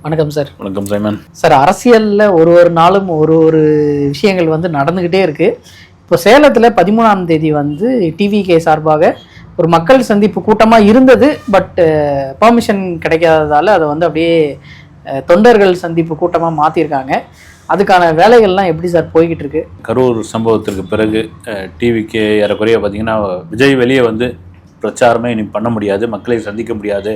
வணக்கம் சார். வணக்கம் Simon sir, அரசியலில் ஒரு நாளும் ஒரு விஷயங்கள் வந்து நடந்துக்கிட்டே இருக்குது. இப்போ சேலத்தில் 13ஆம் தேதி வந்து டிவிகே சார்பாக ஒரு மக்கள் சந்திப்பு கூட்டமாக இருந்தது. பட் பர்மிஷன் கிடைக்காததால் அதை வந்து அப்படியே தொண்டர்கள் சந்திப்பு கூட்டமாக மாற்றிருக்காங்க. அதுக்கான வேலைகள்லாம் எப்படி சார் போய்கிட்டு இருக்கு? கரூர் சம்பவத்திற்கு பிறகு டிவிகே ஏறக்குறைய பார்த்தீங்கன்னா விஜய் வெளியே வந்து பிரச்சாரமே இனி பண்ண முடியாது, மக்களை சந்திக்க முடியாது,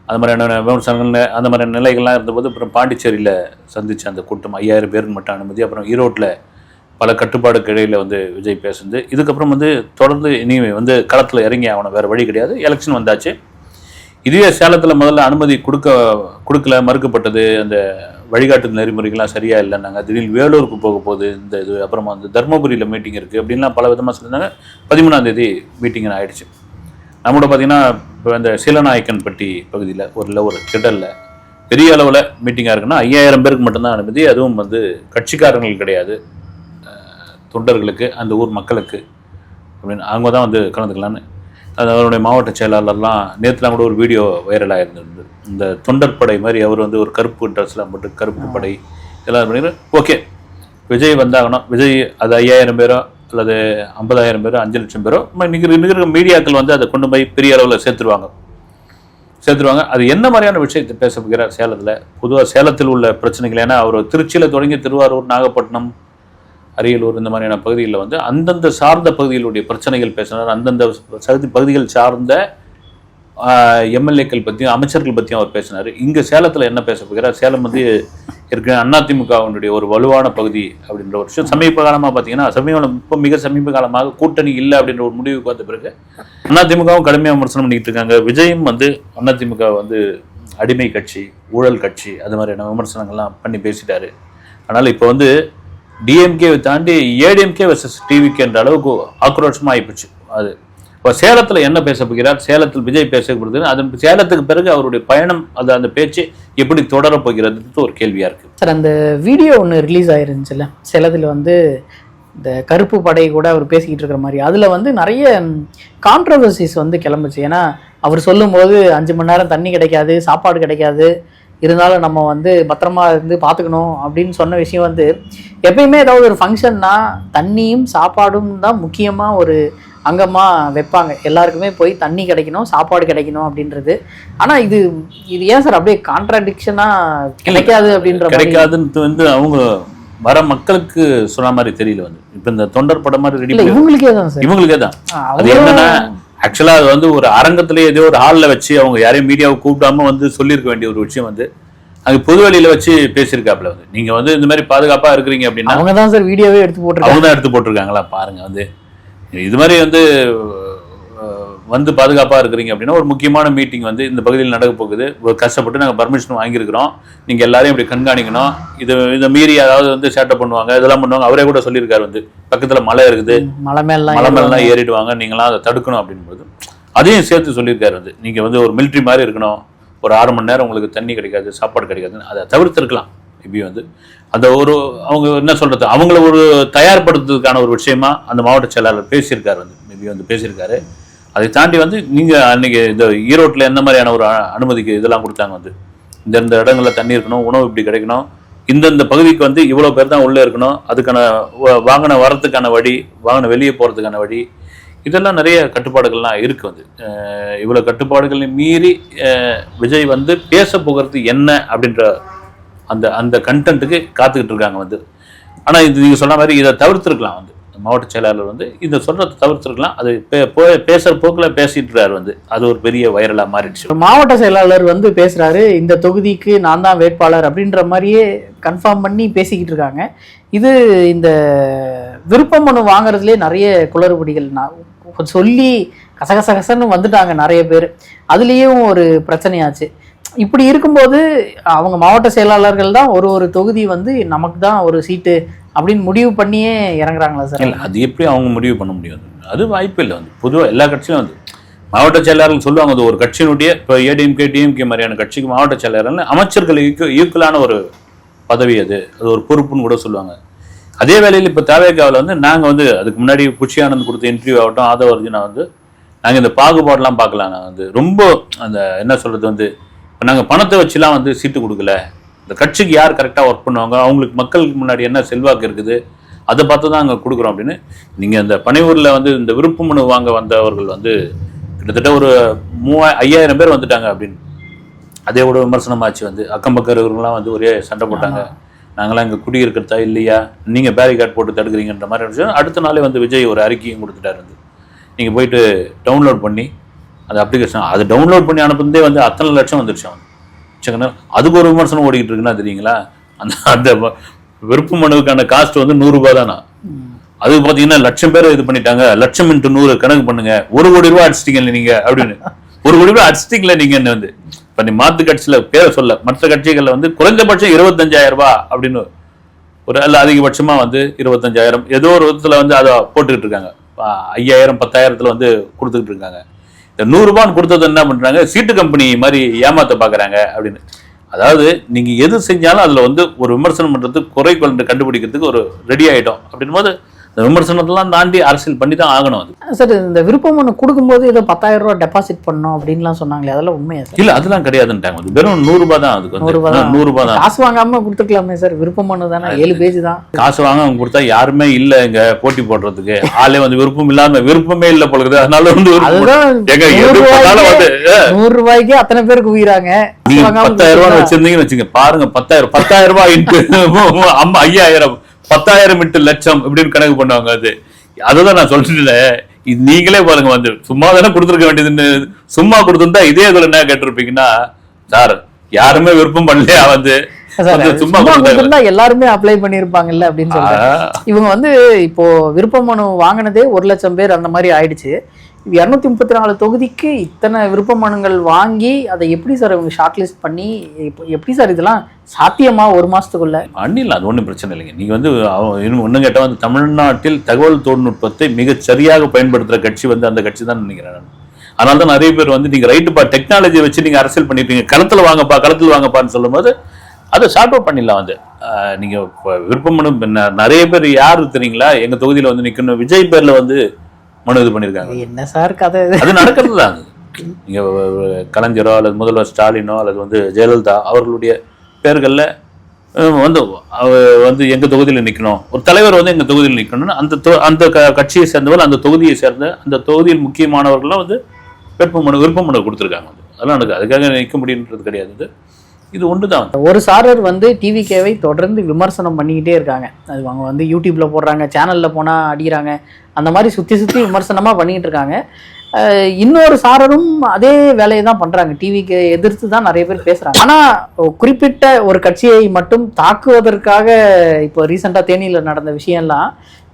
அது மாதிரியான விமர்சனங்கள் அந்த மாதிரியான நிலைகள்லாம் இருந்தபோது அப்புறம் பாண்டிச்சேரியில் சந்தித்த அந்த கூட்டம் 5000 பேருக்கு மட்டும் அனுமதி. அப்புறம் ஈரோட்டில் பல கட்டுப்பாடுக்கு இடையில் வந்து விஜய் பேசுது. இதுக்கப்புறம் வந்து தொடர்ந்து இனி வந்து களத்தில் இறங்கி ஆகணும், வேறு வழி கிடையாது. எலெக்ஷன் வந்தாச்சு. இதுவே சேலத்தில் முதல்ல அனுமதி கொடுக்கல, மறுக்கப்பட்டது. அந்த வழிகாட்டு நெறிமுறைகள்லாம் சரியாக இல்லை, நாங்கள் திடீர்னு வேலூருக்கு போக போகுது இந்த இது, அப்புறமா வந்து தர்மபுரியில் மீட்டிங் இருக்குது அப்படின்லாம் பல விதமாக சொல்லியிருந்தாங்க. 13ஆம் தேதி மீட்டிங்னு ஆகிடுச்சு. நம்மளோட பார்த்திங்கன்னா இப்போ இந்த சீலநாயக்கன்பட்டி பகுதியில் ஒரு திடலில் பெரிய அளவில் மீட்டிங்காக இருக்குன்னா 5000 பேருக்கு மட்டும்தான் அனுமதி. அதுவும் வந்து கட்சிக்காரங்களுக்கு கிடையாது, தொண்டர்களுக்கு, அந்த ஊர் மக்களுக்கு அப்படின்னு அவங்க தான் வந்து கலந்துக்கலான்னு. அது அவருடைய மாவட்ட செயலாளர்லாம் நேற்றுலாம் கூட ஒரு வீடியோ வைரலாக இருந்தது. இந்த தொண்டர் படை மாதிரி அவர் வந்து ஒரு கருப்பு ட்ரெஸ்லாம் போட்டு கருப்பு படை எல்லாம் பண்ணிடுற. ஓகே, விஜய் வந்தாகணும். விஜய் அது 5000 பேரோ அல்லது 50000 பேரோ 5 லட்சம் பேரோ நிகழ்கிற மீடியாக்கள் வந்து அதை கொண்டு போய் பெரிய அளவில் சேர்த்துருவாங்க. அது என்ன மாதிரியான விஷயத்தை பேச போகிறார் சேலத்தில்? பொதுவாக சேலத்தில் உள்ள பிரச்சனைகள், ஏன்னா அவர் திருச்சியில் தொடங்கி திருவாரூர், நாகப்பட்டினம், அரியலூர் இந்த மாதிரியான பகுதிகளில் வந்து அந்தந்த சார்ந்த பகுதிகளுடைய பிரச்சனைகள் பேசினார். அந்தந்த பகுதிகள் சார்ந்த எம்எல்ஏக்கள் பற்றியும் அமைச்சர்கள் பற்றியும் அவர் பேசினார். இங்கே சேலத்தில் என்ன பேச போகிறார்? சேலம் வந்து இருக்கிற அதிமுகவினுடைய ஒரு வலுவான பகுதி அப்படின்ற ஒரு விஷயம். சமீப காலமாக பார்த்தீங்கன்னா மிக சமீப காலமாக கூட்டணி இல்லை அப்படின்ற ஒரு முடிவுக்கு வந்த பிறகு அதிமுகவும் கடுமையாக விமர்சனம் பண்ணிக்கிட்டு இருக்காங்க. விஜயும் வந்து அதிமுக வந்து அடிமை கட்சி, ஊழல் கட்சி, அது மாதிரியான விமர்சனங்கள்லாம் பண்ணி பேசிட்டாரு. அதனால் இப்போ வந்து டிஎம்கேவை தாண்டி ஏடிஎம்கே வெர்சஸ் டிவிகே என்ற அளவுக்கு ஆக்ரோஷமாக ஆகிப்போச்சு. அது இப்போ சேலத்தில் என்ன பேச போகிறார்? சேலத்தில் விஜய் பேசப்படுது. அதன் சேலத்துக்கு பிறகு அவருடைய பயணம், அந்த பேச்சு எப்படி தொடர போகிறது ஒரு கேள்வியாக இருக்குது. சார், அந்த வீடியோ ஒன்று ரிலீஸ் ஆயிருந்துச்சுல்ல சேலத்தில் வந்து இந்த கருப்பு படை கூட அவர் பேசிக்கிட்டு இருக்கிற மாதிரி, அதில் வந்து நிறைய கான்ட்ரவர்சிஸ் வந்து கிளம்புச்சு. ஏன்னா அவர் சொல்லும்போது 5 மணி நேரம் தண்ணி கிடைக்காது, சாப்பாடு கிடைக்காது, இருந்தாலும் நம்ம வந்து பத்திரமா இருந்து பார்த்துக்கணும் அப்படின்னு சொன்ன விஷயம் வந்து எப்பயுமே ஏதாவது ஒரு ஃபங்க்ஷன்னா தண்ணியும் சாப்பாடும் தான் முக்கியமாக ஒரு அங்கமாக வைப்பாங்க. எல்லாருக்குமே போய் தண்ணி கிடைக்கணும், சாப்பாடு கிடைக்கணும் அப்படின்றது. ஆனால் இது ஏன் சார் அப்படியே கான்ட்ராடிக்ஷனாக கிடைக்காது கிடைக்காதுன்னு வந்து அவங்க வர மக்களுக்கு சொன்ன மாதிரி தெரியல. வந்து இப்போ இந்த தொண்டர் படம் மாதிரி ரெடி இவங்களுக்கே தான் சார், இவங்களுக்கே தான். அது என்னன்னா ஆக்சுவலாக அது வந்து ஒரு அரங்கத்திலேயே ஏதோ ஒரு ஹாலில் வச்சு அவங்க யாரையும் மீடியாவை கூப்பிடாம வந்து சொல்லியிருக்க வேண்டிய ஒரு விஷயம் வந்து அங்கே பொது வழியில் வச்சு பேசியிருக்காப்புல. வந்து நீங்கள் வந்து இந்த மாதிரி பாதுகாப்பாக இருக்கிறீங்க அப்படின்னா அவங்க தான் சார் வீடியோவே எடுத்து போட்டிருக்காங்களா பாருங்க. வந்து இது மாதிரி வந்து பாதுகாப்பாக இருக்கிறீங்க அப்படின்னா ஒரு முக்கியமான மீட்டிங் வந்து இந்த பகுதியில் நடக்க போகுது, கஷ்டப்பட்டு நாங்கள் பர்மிஷன் வாங்கியிருக்கிறோம், நீங்கள் எல்லாரையும் இப்படி கண்காணிக்கணும், இதை மீறி அதாவது வந்து சேட்டை பண்ணுவாங்க, இதெல்லாம் பண்ணுவாங்க. அவரே கூட சொல்லியிருக்காரு, வந்து பக்கத்தில் மலை இருக்குது, மலை மேலாம் ஏறிடுவாங்க, நீங்களாம் அதை தடுக்கணும் அப்படின்போது அதையும் சேர்த்து சொல்லியிருக்காரு. வந்து நீங்கள் வந்து ஒரு மிலிட்ரி மாதிரி இருக்கணும், ஒரு 6 மணி நேரம் உங்களுக்கு தண்ணி கிடைக்காது, சாப்பாடு கிடைக்காதுன்னு அதை தவிர்த்திருக்கலாம். இப்படி வந்து அந்த அவங்க என்ன சொல்றது, அவங்கள ஒரு தயார்படுத்துறதுக்கான ஒரு விஷயமா அந்த மாவட்ட செயலாளர் பேசியிருக்காரு. வந்து மேபி வந்து பேசியிருக்காரு. அதை தாண்டி வந்து நீங்கள் அன்றைக்கி இந்த ஈரோட்டில் எந்த மாதிரியான ஒரு அனுமதிக்கு இதெல்லாம் கொடுத்தாங்க, வந்து இந்த இடங்களில் தண்ணி இருக்கணும், உணவு இப்படி கிடைக்கணும், இந்தந்த பகுதிக்கு வந்து இவ்வளோ பேர் தான் உள்ளே இருக்கணும், அதுக்கான வாகனம் வரத்துக்கான வழி, வாகனம் வெளியே போகிறதுக்கான வழி, இதெல்லாம் நிறைய கட்டுப்பாடுகள்லாம் இருக்குது. வந்து இவ்வளோ கட்டுப்பாடுகளை மீறி விஜய் வந்து பேச போகிறது என்ன அப்படின்ற அந்த கண்டென்ட்டுக்கு காத்துக்கிட்டு இருக்காங்க. வந்து ஆனால் இது நீங்கள் சொன்ன மாதிரி இதை தவிர்த்துருக்கலாம். வந்து மாவட்ட செயலாளர் வந்து இதை சொல்கிறத தவிர்த்துருக்கலாம். அது பேசுகிற போக்கில் பேசிட்டுறாரு. வந்து அது ஒரு பெரிய வைரலாக மாறிடுச்சு. மாவட்ட செயலாளர் வந்து பேசுகிறாரு, இந்த தொகுதிக்கு நான் தான் வேட்பாளர் அப்படின்ற மாதிரியே கன்ஃபார்ம் பண்ணி பேசிக்கிட்டு இருக்காங்க. இது இந்த விருப்ப மனு வாங்குறதுலேயே நிறைய குளறுபடிகள் சொல்லி கசகசகசன்னு வந்துட்டாங்க நிறைய பேர். அதுலேயும் ஒரு பிரச்சனையாச்சு. இப்படி இருக்கும்போது அவங்க மாவட்ட செயலாளர்கள் தான் ஒரு தொகுதி வந்து நமக்கு தான் ஒரு சீட்டு அப்படின்னு முடிவு பண்ணியே இறங்குறாங்களா சார்? இல்லை, அது எப்படி அவங்க முடிவு பண்ண முடியும்? அது வாய்ப்பு இல்லை. வந்து பொதுவாக எல்லா கட்சியிலும் வந்து மாவட்ட செயலாளர்கள் சொல்லுவாங்க, அது ஒரு கட்சியினுடைய இப்போ ஏடிஎம்கே டிஎம்கே மாதிரியான கட்சிக்கு மாவட்ட செயலாளர் அமைச்சர்களுக்கு ஈக்குவலான ஒரு பதவி, அது ஒரு பொறுப்புன்னு கூட சொல்லுவாங்க. அதே வேளையில் இப்போ தேவைக்காவில் வந்து நாங்கள் வந்து அதுக்கு முன்னாடி புஷி ஆனந்த் கொடுத்த இன்டர்வியூ ஆகட்டும், ஆதவ அர்ஜுனா வந்து நாங்கள் இந்த பாகுபாடெலாம் பார்க்கலாம். நான் வந்து ரொம்ப அந்த என்ன சொல்கிறது வந்து இப்போ நாங்கள் பணத்தை வச்சுலாம் வந்து சீட்டு கொடுக்கல, இந்த கட்சிக்கு யார் கரெக்டாக ஒர்க் பண்ணுவாங்க, அவங்களுக்கு மக்களுக்கு முன்னாடி என்ன செல்வாக்கு இருக்குது அதை பார்த்து தான் அங்கே கொடுக்குறோம் அப்படின்னு. நீங்கள் இந்த பனையூரில் வந்து இந்த விருப்ப மனு வாங்க வந்தவர்கள் வந்து கிட்டத்தட்ட ஒரு 5000 பேர் வந்துட்டாங்க அப்படின்னு அதே கூட விமர்சனமாச்சு. வந்து அக்கம் பக்கம் இருக்கிறவங்களாம் வந்து ஒரே சண்டை போட்டாங்க, நாங்களாம் இங்கே குடியிருக்கிறதா இல்லையா, நீங்கள் பேரிகார்ட் போட்டு தடுக்கிறீங்கன்ற மாதிரி விஷயம். அடுத்த நாளே வந்து விஜய் ஒரு அறிக்கையும் கொடுத்துட்டாரு. வந்து நீங்கள் போயிட்டு டவுன்லோட் பண்ணி அந்த அப்ளிகேஷன் அதை டவுன்லோட் பண்ணி அனுப்புனதே வந்து அத்தனை லட்சம் வந்துருச்சு அவன். சரிங்களா, அதுக்கு ஒரு விமர்சனம் ஓடிக்கிட்டு இருக்குன்னா தெரியுங்களா. அந்த அந்த விருப்ப மனுவுக்கான காஸ்ட் வந்து 100 ரூபாய் தானா. அது பார்த்தீங்கன்னா 1,00,000 பேர் இது பண்ணிட்டாங்க. 1,00,000 × 100 கணக்கு பண்ணுங்க, 1 கோடி ரூபாய் அடிச்சிட்டீங்க நீங்க அப்படின்னு. 1 கோடி ரூபாய் அடிச்சிட்டீங்களா நீங்க வந்து. இப்போ நீ மாத்து கட்சியில் பேரை சொல்ல, மற்ற கட்சிகளில் வந்து குறைந்தபட்சம் 25,000 ரூபாய் அப்படின்னு ஒரு அல்ல, அதிகபட்சமாக வந்து 25,000 ஏதோ ஒரு விதத்தில் வந்து அதை போட்டுக்கிட்டு இருக்காங்க. 5,000 10,000 வந்து கொடுத்துக்கிட்டு இருக்காங்க. இந்த 100 ரூபான்னு கொடுத்தது என்ன பண்றாங்க, சீட்டு கம்பெனி மாதிரி ஏமாத்த பாக்குறாங்க அப்படின்னு. அதாவது நீங்க எது செஞ்சாலும் அதுல வந்து ஒரு விமர்சனம் பண்றதுக்கு குறை கண்டுபிடிக்கிறதுக்கு ஒரு ரெடி ஆயிட்டோம் அப்படின் போது இந்த விமர்சனத்தெல்லாம் தாண்டி அரசியல் பண்ணி தான் ஆகணும். அது சார் இந்த விருப்ப மனு கொடுக்கும்போது ஏதோ 10,000 ரூபாய் டெபாசிட் பண்ணணும் அப்படின்லாம் சொன்னாங்க, அதெல்லாம் உண்மையா சார்? இல்ல அதெல்லாம் கிடையாதுன்ட்டாங்க. வெறும் 100 ரூபாய் தான். அதுக்கு 100 ரூபாய் தான். காசு வாங்காம கொடுத்துக்கலாமே சார், விருப்ப மனு தானே, 7 பேஜ் தான். காசு வாங்க அவங்க கொடுத்தா யாருமே இல்ல இங்க போட்டி போடுறதுக்கு, ஆளே வந்து விருப்பம் இல்லாம விருப்பமே இல்ல போலுக்குது. அதனால வந்து 100 ரூபாய்க்கு அத்தனை பேருக்கு உயிராங்க. 10,000 ரூபாய் வச்சிருந்தீங்கன்னு வச்சுங்க, பாருங்க 10,000 ரூபாய் 5,000 10,000 × லட்சம் இப்படின்னு கணக்கு பண்ணுவாங்க. அது அதுதான் நான் சொல்லிட்டேன். இது நீங்களே பாருங்க, வந்து சும்மா தானே கொடுத்துருக்க வேண்டியதுன்னு சும்மா கொடுத்துருந்தா இதே இதுல என்ன கேட்டிருப்பீங்கன்னா, சார் யாருமே விருப்பம் பண்ணலையா வந்து சும்மா கொடுத்தா எல்லாருமே அப்ளை பண்ணிருப்பாங்கல்ல அப்படின்னு சொல்றாங்க. இவங்க வந்து இப்போ விருப்ப மனு வாங்கினதே 1,00,000 பேர் அந்த மாதிரி ஆயிடுச்சு. 234 தொகுதிக்கு இத்தனை விருப்ப மனுங்கள் வாங்கி அதை எப்படி சார் இவங்க ஷார்ட் லிஸ்ட் பண்ணி எப்படி சார் இதெல்லாம் சாத்தியமா ஒரு மாசத்துக்குள்ள? பண்ணிடலாம், அது ஒன்றும் பிரச்சனை இல்லைங்க. நீங்க வந்து ஒன்றும் கேட்டால் வந்து தமிழ்நாட்டில் தகவல் தொழில்நுட்பத்தை மிகச் சரியாக பயன்படுத்துகிற கட்சி வந்து அந்த கட்சி தான் நினைக்கிறேன். அதனால தான் நிறைய பேர் வந்து நீங்க ரைட்டுப்பா டெக்னாலஜியை வச்சு நீங்க அரசியல் பண்ணிட்டீங்க, களத்தில் வாங்கப்பான்னு சொல்லும் போது அதை ஷார்ட் அவுட் பண்ணிடலாம். வந்து நீங்க விருப்பம் மனு நிறைய பேர் யாரு தெரியுங்களா, எங்க தொகுதியில் வந்து நிற்கணும் விஜய் பேர்ல வந்து மனு இது பண்ணியிருக்காங்க. என்ன சார் கதை? அது நடக்கிறது தான். நீங்க கலைஞரோ அல்லது முதல்வர் ஸ்டாலினோ அல்லது வந்து ஜெயலலிதா அவர்களுடைய பேர்களில் வந்து வந்து எங்க தொகுதியில் நிற்கணும், ஒரு தலைவர் வந்து எங்க தொகுதியில் நிற்கணும்னு அந்த கட்சியை சேர்ந்தவர், அந்த தொகுதியை சேர்ந்த அந்த தொகுதியில் முக்கியமானவர்கள்லாம் வந்து விருப்ப மனு கொடுத்துருக்காங்க. அதெல்லாம் எனக்கு அதுக்காக நிற்க முடியுன்றது கிடையாது. இது ஒன்று தான். ஒரு சாரர் வந்து டிவிகேவை தொடர்ந்து விமர்சனம் பண்ணிக்கிட்டே இருக்காங்க. அது அவங்க வந்து யூடியூப்ல போடுறாங்க, சேனல்ல போனா அடிக்கிறாங்க, அந்த மாதிரி சுற்றி விமர்சனமா பண்ணிட்டு இருக்காங்க. இன்னொரு சாரரும் அதே வேலையை தான் பண்றாங்க, டிவிக்கு எதிர்த்து தான் நிறைய பேர் பேசுறாங்க. ஆனா குறிப்பிட்ட ஒரு கட்சியை மட்டும் தாக்குவதற்காக இப்போ ரீசெண்டா தேனியில நடந்த விஷயம்லாம்,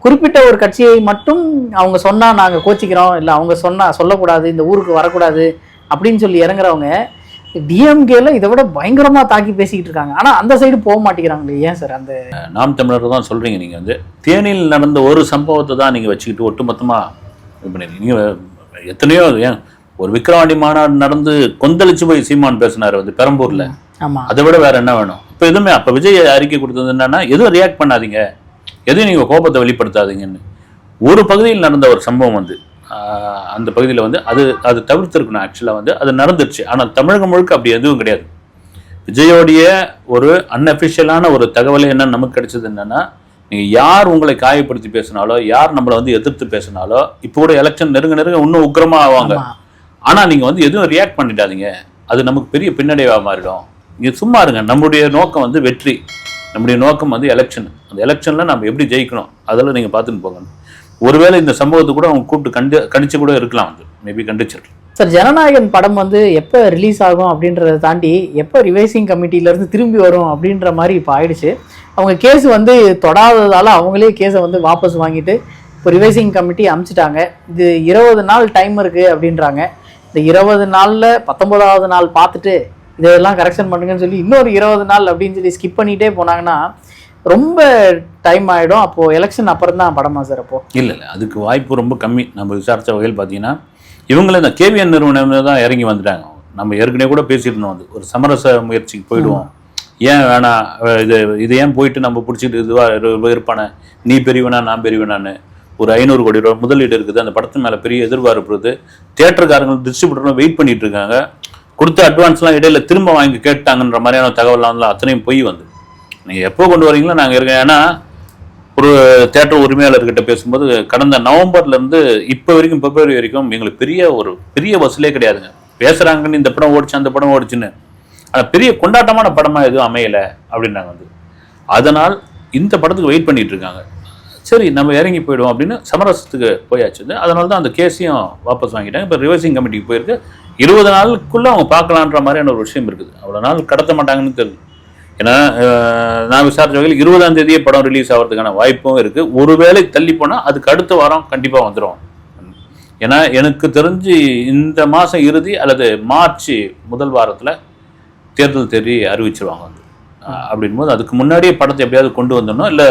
குறிப்பிட்ட ஒரு கட்சியை மட்டும் அவங்க சொன்னா நாங்க கோச்சிக்கிறோம், இல்லை அவங்க சொன்னா சொல்லக்கூடாது, இந்த ஊருக்கு வரக்கூடாது அப்படின்னு சொல்லி இறங்குறவங்க டிஎம்கேல இதை விட பயங்கரமா தாக்கி பேசிக்கிட்டு இருக்காங்க. ஆனா அந்த சைடு போக மாட்டேங்கிறாங்களே, ஏன் சார்? அந்த நாம் தமிழர் தான் சொல்றீங்க. நீங்க வந்து தேனியில் நடந்த ஒரு சம்பவத்தை தான் நீங்க வச்சுக்கிட்டு ஒட்டுமொத்தமா இது பண்ணிருக்கீங்க. நீங்க எத்தனையோ ஏன் ஒரு விக்கிரவாண்டி மாநாடு நடந்து கொந்தளிச்சு போய் சீமான் பேசினாரு வந்து பெரம்பூர்ல. அதை விட வேற என்ன வேணும்? இப்ப எதுவுமே அப்ப விஜய் அறிக்கை கொடுத்தது என்னன்னா, எதுவும் ரியாக்ட் பண்ணாதீங்க, எதுவும் நீங்க கோபத்தை வெளிப்படுத்தாதீங்கன்னு. ஒரு பகுதியில் நடந்த ஒரு சம்பவம் வந்து அந்த பகுதியில் வந்து அது தவிர்த்திருக்கணும். ஆக்சுவலாக வந்து அது நடந்துருச்சு. ஆனால் தமிழகம் முழுக்க அப்படி எதுவும் கிடையாது. விஜயோடைய ஒரு அன்அஃபிஷியலான ஒரு தகவலை என்ன நமக்கு கிடைச்சது என்னன்னா, நீங்கள் யார் உங்களை காயப்படுத்தி பேசினாலோ, யார் நம்மளை வந்து எதிர்த்து பேசினாலோ, இப்போ கூட எலெக்ஷன் நெருங்க இன்னும் உக்கிரமாக ஆவாங்க. ஆனால் நீங்கள் வந்து எதுவும் ரியாக்ட் பண்ணிட்டாதீங்க, அது நமக்கு பெரிய பின்னடைவாக மாறிடும். நீங்கள் சும்மா இருங்க. நம்முடைய நோக்கம் வந்து வெற்றி, நம்முடைய நோக்கம் வந்து எலெக்ஷன். அந்த எலெக்ஷனில் நம்ம எப்படி ஜெயிக்கணும் அதெல்லாம் நீங்கள் பார்த்துன்னு போகணும். ஒருவேளை இந்த சம்பவத்தை கூட அவங்க கூப்பிட்டு கண்டிச்சு கூட இருக்கலாம், வந்து மேபி கண்டிச்சிருக்கலாம். சார் ஜனநாயகன் படம் வந்து எப்போ ரிலீஸ் ஆகும் அப்படின்றத தாண்டி எப்போ ரிவைசிங் கமிட்டியிலேருந்து திரும்பி வரும் அப்படின்ற மாதிரி இப்போ ஆயிடுச்சு. அவங்க கேஸ் வந்து தொடாததால் அவங்களே கேஸை வந்து வாபஸ் வாங்கிட்டு இப்போ ரிவைசிங் கமிட்டி அனுப்பிச்சிட்டாங்க. இது 20 நாள் டைம் இருக்குது அப்படின்றாங்க. இந்த 20 நாளில் 19வது நாள் பார்த்துட்டு இதெல்லாம் கரெக்ஷன் பண்ணுங்கன்னு சொல்லி இன்னொரு 20 நாள் அப்படின்னு சொல்லி ஸ்கிப் பண்ணிகிட்டே போனாங்கன்னா ரொம்ப டைம் ஆகிடும். அப்போது எலெக்ஷன் அப்புறம் தான் படமா சார்? அப்போ இல்லை அதுக்கு வாய்ப்பு ரொம்ப கம்மி. நம்ம விசாரித்த வகையில் பார்த்தீங்கன்னா இவங்களே இந்த கேவிஎன் நிறுவனம் தான் இறங்கி வந்துட்டாங்க. நம்ம ஏற்கனவே கூட பேசிட்டு இருந்தோம், வந்து ஒரு சமரச முயற்சிக்கு போயிடுவோம், ஏன் வேணாம் இது ஏன் போயிட்டு நம்ம பிடிச்சிட்டு இதுவாக இருப்பானே, நீ பெரியவனா நான் பெரியவனான்னு. ஒரு 500 கோடி ரூபா முதலீடு இருக்குது, அந்த படத்து மேலே பெரிய எதிர்பார்ப்பு இருக்குது, தியேட்டருக்காரங்க டிஸ்ட்ரிபியூட்டரும் வெயிட் பண்ணிட்டு இருக்காங்க. கொடுத்த அட்வான்ஸ்லாம் இடையில திரும்ப வாங்கி கேட்டாங்கன்ற மாதிரியான தகவல்லாம் வந்து அத்தனையும் பொய் வந்து. நீங்கள் எப்போ கொண்டு வரீங்களோ நாங்கள் இருக்கோம். ஏன்னா ஒரு தேட்டர் உரிமையாளர்கிட்ட பேசும்போது கடந்த நவம்பர்லேருந்து இப்போ வரைக்கும் பிப்ரவரி வரைக்கும் எங்களுக்கு பெரிய வசூலே கிடையாதுங்க. பேசுகிறாங்கன்னு இந்த படம் ஓடிச்சு அந்த படம் ஓடிச்சுன்னு, ஆனால் பெரிய கொண்டாட்டமான படமாக எதுவும் அமையலை அப்படின்னாங்க வந்து. அதனால் இந்த படத்துக்கு வெயிட் பண்ணிட்டு இருக்காங்க. சரி நம்ம இறங்கி போயிடுவோம் அப்படின்னு சமரசத்துக்கு போயாச்சு. அதனால தான் அந்த கேஸையும் வாபஸ் வாங்கிட்டாங்க. இப்போ ரிவர்சிங் கமிட்டிக்கு போயிருக்கு. 20 நாளுக்குள்ளே அவங்க பார்க்கலான்ற மாதிரியான ஒரு விஷயம் இருக்குது. அவ்வளோ நாள் கடத்த மாட்டாங்கன்னு தெரியுது. ஏன்னா நான் விசாரிச்ச வகையில் 20ஆம் தேதியே படம் ரிலீஸ் ஆகிறதுக்கான வாய்ப்பும் இருக்குது. ஒருவேளை தள்ளி போனால் அதுக்கு அடுத்த வாரம் கண்டிப்பாக வந்துடும். ஏன்னா எனக்கு தெரிஞ்சு இந்த மாதம் இறுதி அல்லது மார்ச் முதல் வாரத்தில் தேர்தல் தேதி அறிவிச்சிருவாங்க வந்து. அப்படின் போது அதுக்கு முன்னாடியே படத்தை எப்படியாவது கொண்டு வந்துடணும், இல்லை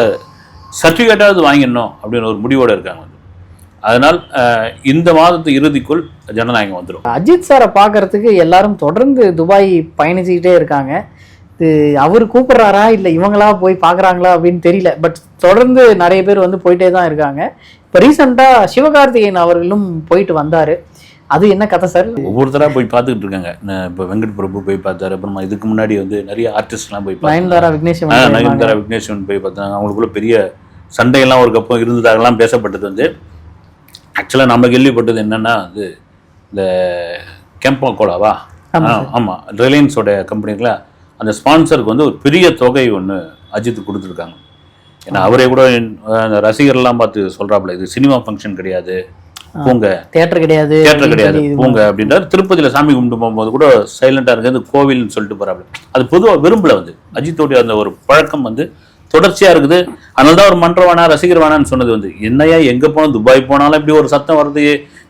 சர்டிஃபிகேட்டாவது வாங்கிடணும் அப்படின்னு ஒரு முடிவோடு இருக்காங்க. அதனால் இந்த மாதத்து இறுதிக்குள் ஜனநாயகம் வந்துடும். அஜித் சாரை பார்க்கறதுக்கு எல்லாரும் தொடர்ந்து துபாய் பயணிச்சுக்கிட்டே இருக்காங்க. இது அவர் கூப்பிட்றாரா இல்லை இவங்களா போய் பார்க்குறாங்களா அப்படின்னு தெரியல. பட் தொடர்ந்து நிறைய பேர் வந்து போயிட்டே தான் இருக்காங்க. இப்போ ரீசெண்டாக சிவகார்த்திகேயன் அவர்களும் போயிட்டு வந்தார். அது என்ன கதை சார்? ஒவ்வொருத்தராக போய் பார்த்துக்கிட்டு இருக்காங்க. இப்போ வெங்கட் பிரபு போய் பார்த்தாரு. அப்புறமா இதுக்கு முன்னாடி வந்து நிறைய ஆர்டிஸ்ட்லாம் போய் நயன்தாரா விக்னேஸ்வரன் போய் பார்த்தாங்க. அவங்களுக்குள்ள பெரிய சண்டையெல்லாம் ஒரு கப்பம் இருந்ததாகலாம் பேசப்பட்டது வந்து. ஆக்சுவலாக நம்ம கேள்விப்பட்டது என்னென்னா வந்து இந்த கேம்போ கோலாவா, ஆமாம், ரிலையன்ஸோட கம்பெனியில் அந்த ஸ்பான்சருக்கு வந்து ஒரு பெரிய தொகை ஒன்று அஜித் கொடுத்துருக்காங்க. ஏன்னா அவரே கூட ரசிகர்லாம் பார்த்து சொல்கிறாப்புல, இது சினிமா ஃபங்க்ஷன் கிடையாது, பூங்க, தியேட்டர் கிடையாது பூங்க அப்படின்றார். திருப்பதியில் சாமி கும்பிட்டு போகும்போது கூட சைலண்டாக இருக்கிறது கோவில்னு சொல்லிட்டு போகிறாப்புல. அது பொதுவாக விரும்பல வந்து அஜித்தோடைய அந்த ஒரு பழக்கம் வந்து தொடர்ச்சியாக இருக்குது. அதனால தான் ஒரு மன்றம் வேணா ரசிகர் வேணான்னு சொன்னது வந்து. என்னையா எங்கே போனோம், துபாய் போனாலும் இப்படி ஒரு சத்தம் வருது,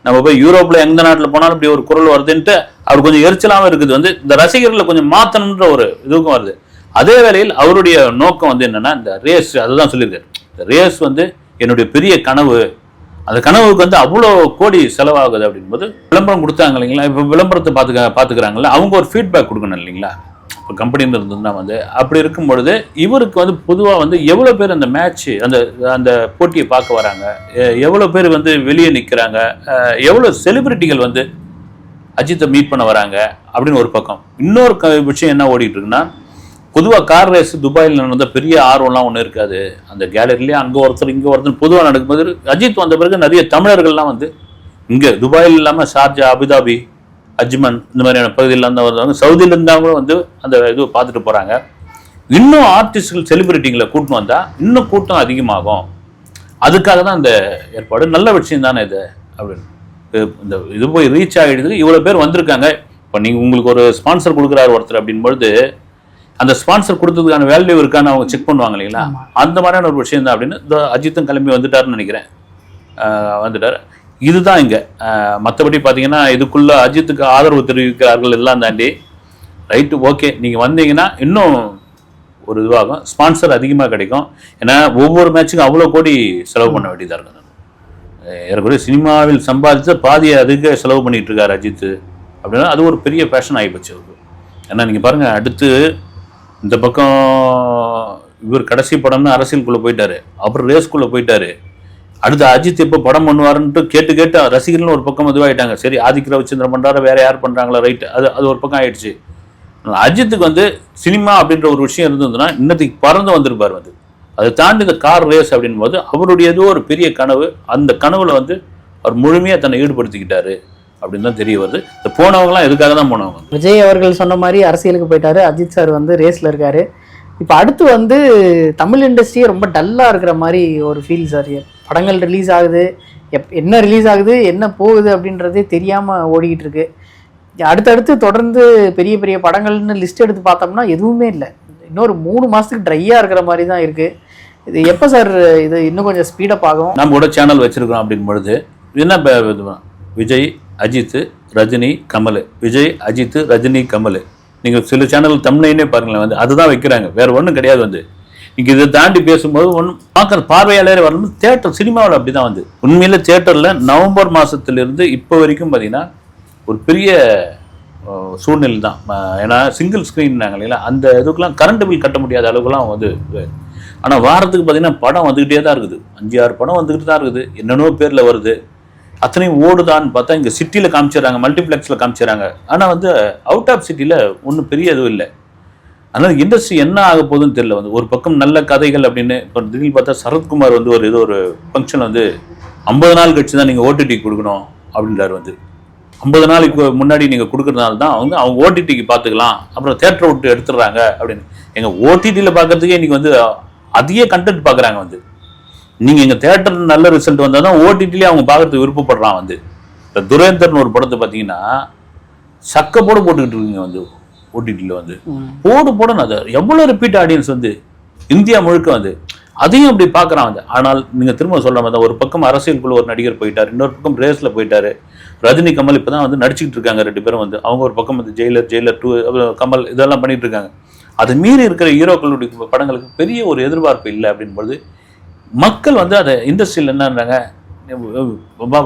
நம்ம போய் யூரோப்பில் எந்த நாட்டில் போனாலும் இப்படி ஒரு குரல் வருதுன்ட்டு அவர் கொஞ்சம் எரிச்சலாகவும் இருக்குது வந்து. இந்த ரசிகர்களை கொஞ்சம் மாற்றணுன்ற ஒரு இதுக்கும் வருது. அதே வேளையில் அவருடைய நோக்கம் வந்து என்னன்னா இந்த ரேஸ், அதுதான் சொல்லியிருக்காரு. இந்த ரேஸ் வந்து என்னுடைய பெரிய கனவு, அந்த கனவுக்கு வந்து அவ்வளோ கோடி செலவாகுது அப்படின்போது விளம்பரம் கொடுத்தாங்க இல்லைங்களா. இப்போ விளம்பரத்தை பார்த்துக்கிறாங்களா, அவங்க ஒரு ஃபீட்பேக் கொடுக்கணும் இல்லைங்களா. இப்போ கம்பெனியில் இருந்ததுன்னா வந்து அப்படி இருக்கும் பொழுது இவருக்கு வந்து பொதுவாக வந்து எவ்வளோ பேர் அந்த மேட்ச்சு அந்த போட்டியை பார்க்க வராங்க, எவ்வளோ பேர் வந்து வெளியே நிற்கிறாங்க, எவ்வளோ செலிபிரிட்டிகள் வந்து அஜித்தை மீட் பண்ண வராங்க அப்படின்னு ஒரு பக்கம். இன்னொரு விஷயம் என்ன ஓடிட்டு இருக்குன்னா, பொதுவாக கார் ரேஸ் துபாயில் நடந்த பெரிய ஆர்வம்லாம் ஒன்றும் இருக்காது. அந்த கேலரிலேயே அங்கே ஒருத்தர் இங்கே ஒருத்தர் பொதுவாக நடக்கும்போது அஜித் வந்த பிறகு நிறைய தமிழர்கள்லாம் வந்து இங்கே துபாயில் இல்லாமல் ஷார்ஜா, அபுதாபி, அஜ்மன் இந்த மாதிரியான பகுதியிலாம் தான் வருவாங்க. சவுதியில இருந்தாலும் வந்து அந்த இது பார்த்துட்டு போகிறாங்க. இன்னும் ஆர்டிஸ்ட்கள் செலிபிரிட்டிங்களை கூட்டம் வந்தால் இன்னும் கூட்டம் அதிகமாகும். அதுக்காக தான் இந்த ஏற்பாடு. நல்ல விஷயம் தானே இது அப்படின்னு இந்த இது போய் ரீச் ஆகிடுது. இவ்வளோ பேர் வந்திருக்காங்க. இப்போ நீங்கள் உங்களுக்கு ஒரு ஸ்பான்சர் கொடுக்குறாரு ஒருத்தர் அப்படின்பொழுது அந்த ஸ்பான்சர் கொடுத்ததுக்கான வேல்யூ இருக்கான்னு அவங்க செக் பண்ணுவாங்க இல்லைங்களா. அந்த மாதிரியான ஒரு விஷயம் தான் அப்படின்னு இந்த அஜித்தும் கிளம்பி வந்துட்டாருன்னு நினைக்கிறேன். வந்துட்டார். இதுதான் இங்கே. மற்றபடி பார்த்தீங்கன்னா இதுக்குள்ளே அஜித்துக்கு ஆதரவு தெரிவிக்கிறார்கள் எல்லாம் தாண்டி ரைட்டு, ஓகே, நீங்கள் வந்தீங்கன்னா இன்னும் ஒரு இதுவாகும், ஸ்பான்சர் அதிகமாக கிடைக்கும். ஏன்னா ஒவ்வொரு மேட்சுக்கும் அவ்வளோ கோடி செலவு பண்ண வேண்டியதாக இருக்குது. ஏற்கனவே சினிமாவில் சம்பாதித்த பாதியை அதிக செலவு பண்ணிகிட்டு இருக்கார் அஜித் அப்படின்னா அது ஒரு பெரிய ஃபேஷன் ஆகிப்போச்சு அவருக்கு. ஏன்னா நீங்கள் பாருங்கள், அடுத்து இந்த பக்கம் இவர் கடைசி படம்னு அரசியலுக்குள்ளே போயிட்டாரு, அப்புறம் ரேஸ்குள்ளே போயிட்டாரு. அடுத்து அஜித் எப்போ படம் பண்ணுவாருன்ட்டு கேட்டு ரசிகர்கள் ஒரு பக்கம் இதுவாகிட்டாங்க. சரி, ஆதிக் ரவிச்சந்திரன் பண்ணுறாரு, வேற யார் பண்ணுறாங்களா, ரைட்டு, அது ஒரு பக்கம் ஆயிடுச்சு. அஜித்துக்கு வந்து சினிமா அப்படின்ற ஒரு விஷயம் இருந்ததுன்னா இன்னத்துக்கு பறந்து வந்திருப்பார் வந்து. அதை தாண்டி இந்த கார் ரேஸ் அப்படின் போது அவருடைய ஏதோ ஒரு பெரிய கனவு, அந்த கனவுல வந்து அவர் முழுமையாக தன்னை ஈடுபடுத்திக்கிட்டாரு அப்படின்னு தான் தெரிய வருது. இந்த போனவங்கலாம் எதுக்காக தான் போனவங்க. விஜய் அவர்கள் சொன்ன மாதிரி அரசியலுக்கு போயிட்டாரு, அஜித் சார் வந்து ரேஸில் இருக்காரு. இப்போ அடுத்து வந்து தமிழ் இண்டஸ்ட்ரியே ரொம்ப டல்லாக இருக்கிற மாதிரி ஒரு ஃபீல் சார். படங்கள் ரிலீஸ் ஆகுது, என்ன ரிலீஸ் ஆகுது, என்ன போகுது அப்படின்றதே தெரியாமல் ஓடிக்கிட்டு இருக்கு. அடுத்தடுத்து தொடர்ந்து பெரிய பெரிய படங்கள்னு லிஸ்ட் எடுத்து பார்த்தோம்னா எதுவுமே இல்லை. இன்னொரு 3 மாதத்துக்கு ட்ரையாக இருக்கிற மாதிரி தான் இருக்குது. இது எப்போ சார் இது இன்னும் கொஞ்சம் ஸ்பீடப் ஆகும்? நம்ம கூட சேனல் வச்சுருக்கோம் அப்படின் பொழுது என்ன விஜய், அஜித், ரஜினி, கமல், விஜய், அஜித், ரஜினி, கமல். நீங்கள் சில சேனல் தமிழ்லைனே பாருங்களேன் வந்து அதுதான் வைக்கிறாங்க, வேறு ஒன்றும் கிடையாது வந்து. நீங்கள் இதை தாண்டி பேசும்போது ஒன்றும் பார்க்குற பார்வையாளரே வரணும். தேட்டர் சினிமாவில் அப்படி தான் வந்து உண்மையில் தேட்டரில் நவம்பர் மாதத்துலேருந்து இப்போ வரைக்கும் பார்த்தீங்கன்னா ஒரு பெரிய சூழ்நிலை தான். ஏன்னா சிங்கிள் ஸ்க்ரீன்னாங்க இல்லைங்களா, அந்த இதுக்கெலாம் கரண்ட் பில் கட்ட முடியாத அளவுக்குலாம் வந்து. ஆனால் வாரத்துக்கு பார்த்தீங்கன்னா படம் வந்துக்கிட்டே தான் இருக்குது, 5-6 படம் வந்துக்கிட்டு தான் இருக்குது, என்னென்னோ பேரில் வருது. அத்தனையும் ஓடுதான்னு பார்த்தா இங்கே சிட்டியில் காமிச்சிடறாங்க, மல்டிப்ளெக்ஸில் காமிச்சிடறாங்க. ஆனால் வந்து அவுட் ஆஃப் சிட்டியில் ஒன்றும் பெரிய எதுவும் இல்லை. அதனால் இண்டஸ்ட்ரி என்ன ஆக போகுதுன்னு தெரியல. வந்து ஒரு பக்கம் நல்ல கதைகள் அப்படின்னு இப்போ திடீர்னு பார்த்தா சரத்குமார் வந்து ஏதோ ஒரு ஃபங்க்ஷன் வந்து 50 நாள் கழிச்சு தான் நீங்கள் ஓடிடி கொடுக்கணும் அப்படின்றாரு. வந்து 50 நாளைக்கு முன்னாடி நீங்கள் கொடுக்குறதுனால தான் அவங்க ஓடிடிக்கு பார்த்துக்கலாம், அப்புறம் தேட்டரை விட்டு எடுத்துடுறாங்க அப்படின்னு. எங்கள் ஓடிடியில் பார்க்கறதுக்கே இன்றைக்கி வந்து அதையே கண்டென்ட் பார்க்குறாங்க. வந்து நீங்கள் எங்கள் தேட்டர் நல்ல ரிசல்ட் வந்தால் தான் ஓடிடிலே அவங்க பார்க்கறதுக்கு விருப்பப்படுறான். வந்து இப்போ துரேந்தர்னு ஒரு படத்தை பார்த்தீங்கன்னா சக்க போட்டுக்கிட்டு இருக்குங்க. வந்து ஓடிடியில் வந்து போடணும். அது எவ்வளோ ரிப்பீட் ஆடியன்ஸ் வந்து இந்தியா முழுக்க வந்து அதையும் அப்படி பார்க்குறான். வந்து ஆனால் நீங்கள் திரும்ப சொல்கிற மாதிரி தான், ஒரு பக்கம் அரசியலுக்குள்ள ஒரு நடிகர் போயிட்டார், இன்னொரு பக்கம் ரேஸில் போயிட்டாரு. ரஜினி கமல் இப்போ தான் வந்து நடிச்சுக்கிட்டு இருக்காங்க 2 பேரும். வந்து அவங்க ஒரு பக்கம் வந்து ஜெயிலர் 2 கமல் இதெல்லாம் பண்ணிட்டு இருக்காங்க. அது மீறி இருக்கிற ஹீரோக்களுடைய படங்களுக்கு பெரிய ஒரு எதிர்பார்ப்பு இல்லை அப்படின்போது மக்கள் வந்து அதை இண்டஸ்ட்ரியில் என்னன்றாங்க,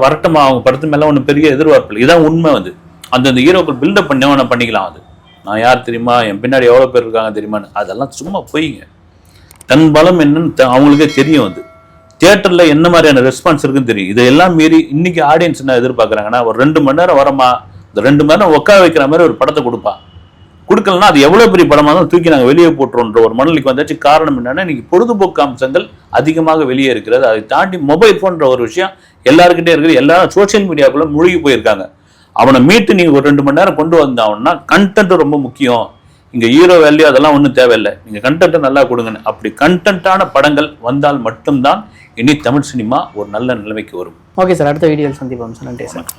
வரட்டமா அவங்க படத்து மேலே ஒன்றும் பெரிய எதிர்பார்ப்பு இல்லை. இதான் உண்மை. வந்து அந்தந்த ஹீரோக்கள் பில்டப் பண்ண பண்ணிக்கலாம். அது நான் யார் தெரியுமா, என் பின்னாடி எவ்வளோ பேர் இருக்காங்க தெரியுமான்னு, அதெல்லாம் சும்மா போய்ங்க. தன் பலம் என்னன்னு அவங்களுக்கே தெரியும். வந்து தியேட்டரில் என்ன மாதிரியான ரெஸ்பான்ஸ் இருக்குன்னு தெரியும். இதையெல்லாம் மீறி இன்னைக்கு ஆடியன்ஸ் என்ன எதிர்பார்க்குறாங்கன்னா, ஒரு 2 மணி நேரம் வரமா, இந்த 2 மணி நேரம் உட்கார வைக்கிற மாதிரி ஒரு படத்தை கொடுக்கலன்னா அது எவ்வளோ பெரிய படமாக இருந்தாலும் தூக்கி நாங்கள் வெளியே போட்டுறோன்ற ஒரு மனநிலைக்கு வந்தாச்சு. காரணம் என்னன்னா, இன்னைக்கு பொழுதுபோக்கு அம்சங்கள் அதிகமாக வெளியே இருக்கிறது. அதை தாண்டி மொபைல் ஃபோன்ற ஒரு விஷயம் எல்லாருக்கிட்டே இருக்குது. எல்லாரும் சோசியல் மீடியாக்குள்ள மூழ்கி போயிருக்காங்க. அவனை மீட்டு நீங்கள் ஒரு 2 மணி நேரம் கொண்டு வந்தாங்கன்னா கண்டென்ட் ரொம்ப முக்கியம். இங்கே ஹீரோ வேல்யூ அதெல்லாம் ஒன்றும் தேவையில்லை, நீங்கள் கண்டென்ட்டை நல்லா கொடுங்கன்னு. அப்படி கண்டென்ட்டான படங்கள் வந்தால் மட்டும்தான் இனி தமிழ் சினிமா ஒரு நல்ல நிலைமைக்கு வரும். ஓகே சார், அடுத்த வீடியோவில் சந்திப்போம் சார். நன்றி சார்.